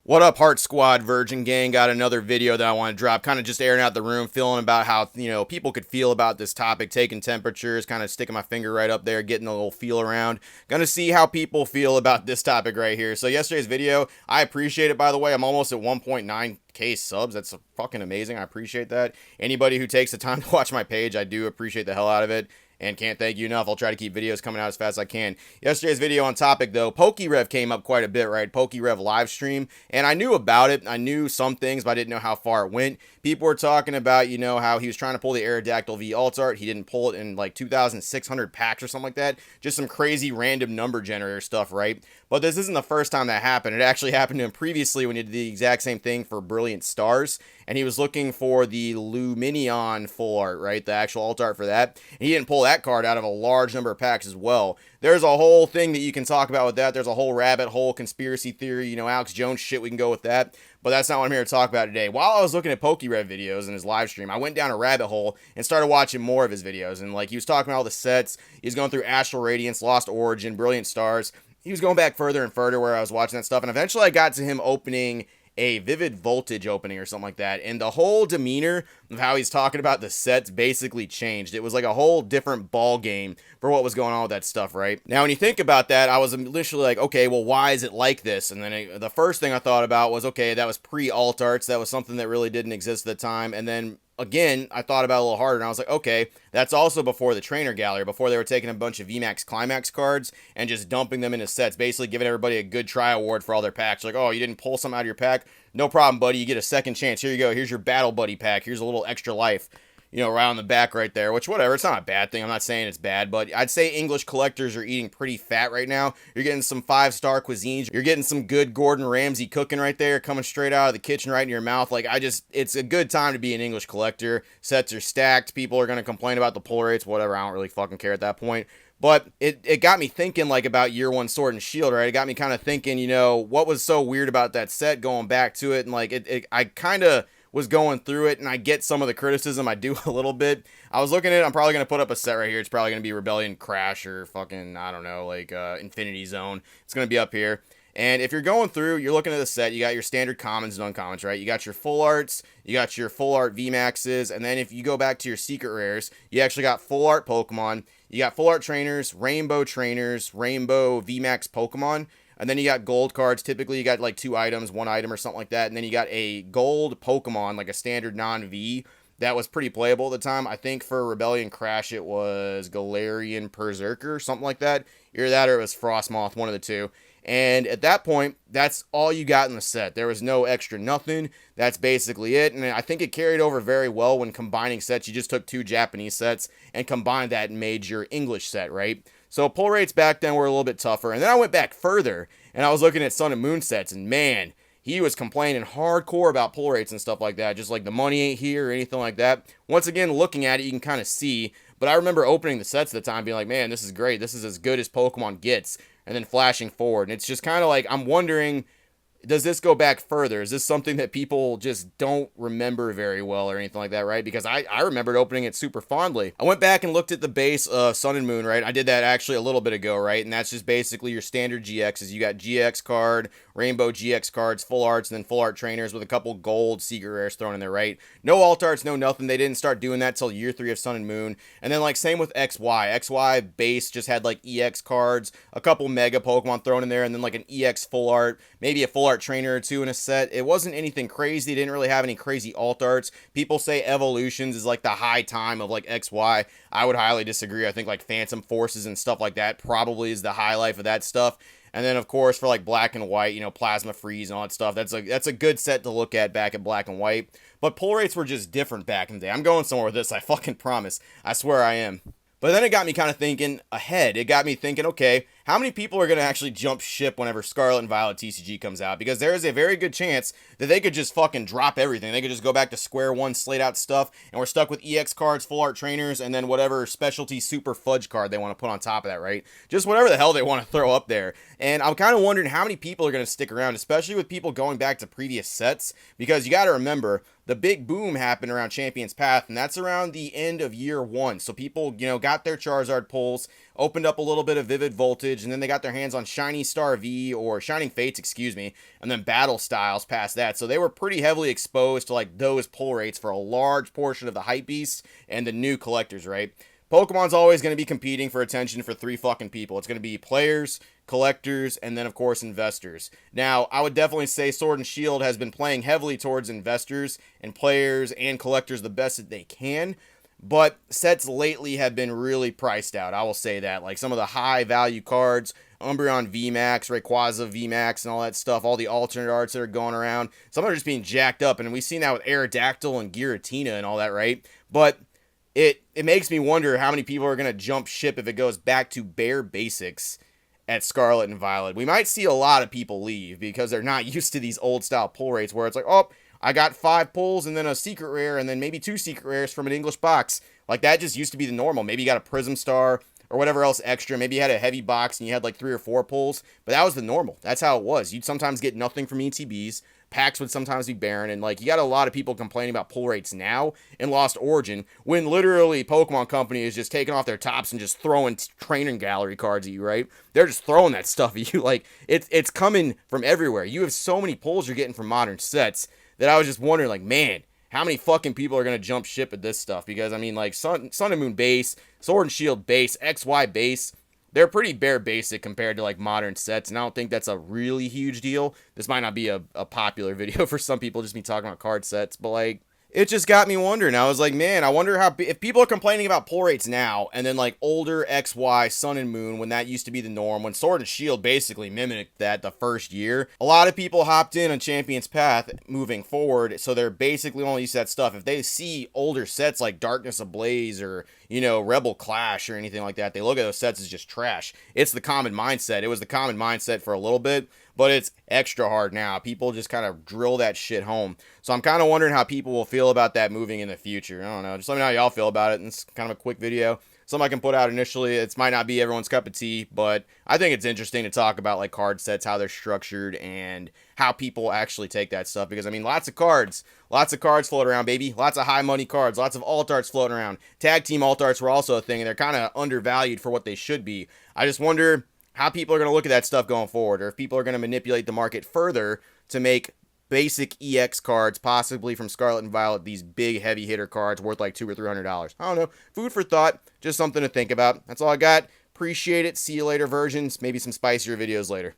What up, Heart Squad Virgin Gang? Got another video that I want to drop, kind of just airing out the room, feeling about how, people could feel about this topic, taking temperatures, kind of sticking my finger right up there, getting a little feel around. Gonna see how people feel about this topic right here. So yesterday's video, I appreciate it, by the way. I'm almost at 1.9K subs. That's fucking amazing. I appreciate that. Anybody who takes the time to watch my page, I do appreciate the hell out of it. And can't thank you enough. I'll try to keep videos coming out as fast as I can. Yesterday's video on topic, though, PokeRev came up quite a bit, right? PokeRev live stream. And I knew about it. I knew some things, but I didn't know how far it went. People were talking about, how he was trying to pull the Aerodactyl V alt art. He didn't pull it in like 2,600 packs or something like that. Just some crazy random number generator stuff, right? But this isn't the first time that happened. It actually happened to him previously when he did the exact same thing for Brilliant Stars. And he was looking for the Luminion full art, right? The actual alt art for that. And he didn't pull that card out of a large number of packs as well. There's a whole thing that you can talk about with that. There's a whole rabbit hole conspiracy theory, Alex Jones shit, we can go with that. But that's not what I'm here to talk about today. While I was looking at PokeRev videos in his live stream, I went down a rabbit hole and started watching more of his videos. And he was talking about all the sets. He was going through Astral Radiance, Lost Origin, Brilliant Stars. He was going back further and further where I was watching that stuff. And eventually I got to him opening a Vivid Voltage opening or something like that, and the whole demeanor of how he's talking about the sets basically changed. It was like a whole different ball game for what was going on with that stuff, right? Now, when you think about that, I was initially like, okay, well, why is it like this? And then the first thing I thought about was, okay, that was pre-alt arts. That was something that really didn't exist at the time. And then again, I thought about it a little harder, and I was like, okay, that's also before the trainer gallery, before they were taking a bunch of VMAX Climax cards and just dumping them into sets, basically giving everybody a good try award for all their packs. Like, oh, you didn't pull some out of your pack? No problem, buddy. You get a second chance. Here you go. Here's your Battle Buddy pack. Here's a little extra life, right on the back right there, which whatever. It's not a bad thing. I'm not saying it's bad, but I'd say English collectors are eating pretty fat right now. You're getting some 5-star cuisines. You're getting some good Gordon Ramsay cooking right there, coming straight out of the kitchen right in your mouth. It's a good time to be an English collector. Sets are stacked. People are going to complain about the pull rates, whatever. I don't really fucking care at that point. But it got me thinking about Year 1 Sword and Shield, right? It got me kind of thinking, what was so weird about that set, going back to it. And I kind of was going through it, and I get some of the criticism. I do a little bit. I was looking at it. I'm probably going to put up a set right here. It's probably going to be Rebellion Crash or fucking, I don't know, Infinity Zone. It's going to be up here. And if you're going through, you're looking at the set, you got your standard commons and uncommons, right? You got your full arts, you got your full art VMAXs, and then if you go back to your secret rares, you actually got full art Pokemon, you got full art trainers, rainbow VMAX Pokemon, and then you got gold cards. Typically you got 2 items, 1 item or something like that, and then you got a gold Pokemon, like a standard non-V, that was pretty playable at the time. I think for Rebellion Crash it was Galarian Berserker, something like that. Either that or it was Frostmoth, one of the two. And at that point, that's all you got in the set. There was no extra nothing. That's basically it. And I think it carried over very well when combining sets. You just took 2 Japanese sets and combined that and made your English set, right? So pull rates back then were a little bit tougher. And then I went back further, and I was looking at Sun and Moon sets, and man, he was complaining hardcore about pull rates and stuff like that. Just like the money ain't here or anything like that. Once again, looking at it, you can kind of see. But I remember opening the sets at the time being like, man, this is great. This is as good as Pokemon gets. And then flashing forward. And it's just kind of I'm wondering, does this go back further? Is this something that people just don't remember very well or anything like that, right? Because I remembered opening it super fondly. I went back and looked at the base Sun and Moon, right? I did that actually a little bit ago, right? And that's just basically your standard GXs. You got GX card, Rainbow GX cards, full arts, and then full art trainers with a couple gold secret rares thrown in there, right? No alt arts, no nothing. They didn't start doing that till Year 3 of Sun and Moon. And then same with XY. XY base just had EX cards, a couple mega Pokemon thrown in there, and then an EX full art, maybe a full art trainer or 2 in a set. It wasn't anything crazy. It didn't really have any crazy alt arts. People say Evolutions is the high time of XY. I would highly disagree. I think Phantom Forces and stuff like that probably is the high life of that stuff. And then, of course, for Black and White, Plasma Freeze and all that stuff, that's a good set to look at back at Black and White. But pull rates were just different back in the day. I'm going somewhere with this, I fucking promise. I swear I am. But then it got me kind of thinking ahead. It got me thinking, okay, how many people are going to actually jump ship whenever Scarlet and Violet TCG comes out? Because there is a very good chance that they could just fucking drop everything. They could just go back to square one, slate out stuff, and we're stuck with EX cards, full art trainers, and then whatever specialty super fudge card they want to put on top of that, right? Just whatever the hell they want to throw up there. And I'm kind of wondering how many people are going to stick around, especially with people going back to previous sets, because you got to remember, the big boom happened around Champion's Path, and that's around the end of Year 1. So people, got their Charizard pulls, opened up a little bit of Vivid Voltage, Savage, and then they got their hands on Shiny Star V, or Shining Fates, excuse me, and then Battle Styles past that. So they were pretty heavily exposed to like those pull rates for a large portion of the hype beasts and the new collectors, right? Pokemon's always going to be competing for attention for three fucking people. It's going to be players, collectors, and then, of course, investors. Now, I would definitely say Sword and Shield has been playing heavily towards investors and players and collectors the best that they can, but sets lately have been really priced out. I will say that. Like some of the high-value cards, Umbreon VMAX, Rayquaza VMAX, and all that stuff, all the alternate arts that are going around, some are just being jacked up, and we've seen that with Aerodactyl and Giratina and all that, right? But it makes me wonder how many people are going to jump ship if it goes back to bare basics at Scarlet and Violet. We might see a lot of people leave because they're not used to these old style pull rates where it's like, oh, I got 5 pulls and then a secret rare and then maybe 2 secret rares from an English box. Like that just used to be the normal. Maybe you got a Prism Star or whatever else extra. Maybe you had a heavy box and you had like 3 or 4 pulls, but that was the normal. That's how it was. You'd sometimes get nothing from ETBs. Packs would sometimes be barren, and like you got a lot of people complaining about pull rates now in Lost Origin when literally Pokemon Company is just taking off their tops and just throwing training gallery cards at you, right? They're just throwing that stuff at you. Like it's coming from everywhere. You have so many pulls you're getting from modern sets that I was just wondering, like, man, how many fucking people are gonna jump ship at this stuff? Because I mean, like Sun and Moon base, Sword and Shield base, XY base, they're pretty bare basic compared to like modern sets, and I don't think that's a really huge deal. This might not be a popular video for some people, just me talking about card sets, but like it just got me wondering. I was like, man, I wonder how if people are complaining about pull rates now, and then like older XY Sun and Moon when that used to be the norm, when Sword and Shield basically mimicked that the first year, a lot of people hopped in on Champion's Path moving forward, so they're basically only used to that stuff. If they see older sets like Darkness Ablaze or Rebel Clash or anything like that, they look at those sets as just trash. It's the common mindset. It was the common mindset for a little bit, but it's extra hard now. People just kind of drill that shit home. So I'm kind of wondering how people will feel about that moving in the future. I don't know. Just let me know how y'all feel about it. And it's kind of a quick video. Something I can put out initially. It might not be everyone's cup of tea, but I think it's interesting to talk about like card sets, how they're structured, and how people actually take that stuff. Because I mean, lots of cards float around, baby. Lots of high money cards, lots of alt arts floating around. Tag team alt arts were also a thing, and they're kind of undervalued for what they should be. I just wonder how people are going to look at that stuff going forward, or if people are going to manipulate the market further to make basic EX cards, possibly from Scarlet and Violet, these big heavy hitter cards worth like $200 or $300. I don't know. Food for thought. Just something to think about. That's all I got. Appreciate it. See you later, versions. Maybe some spicier videos later.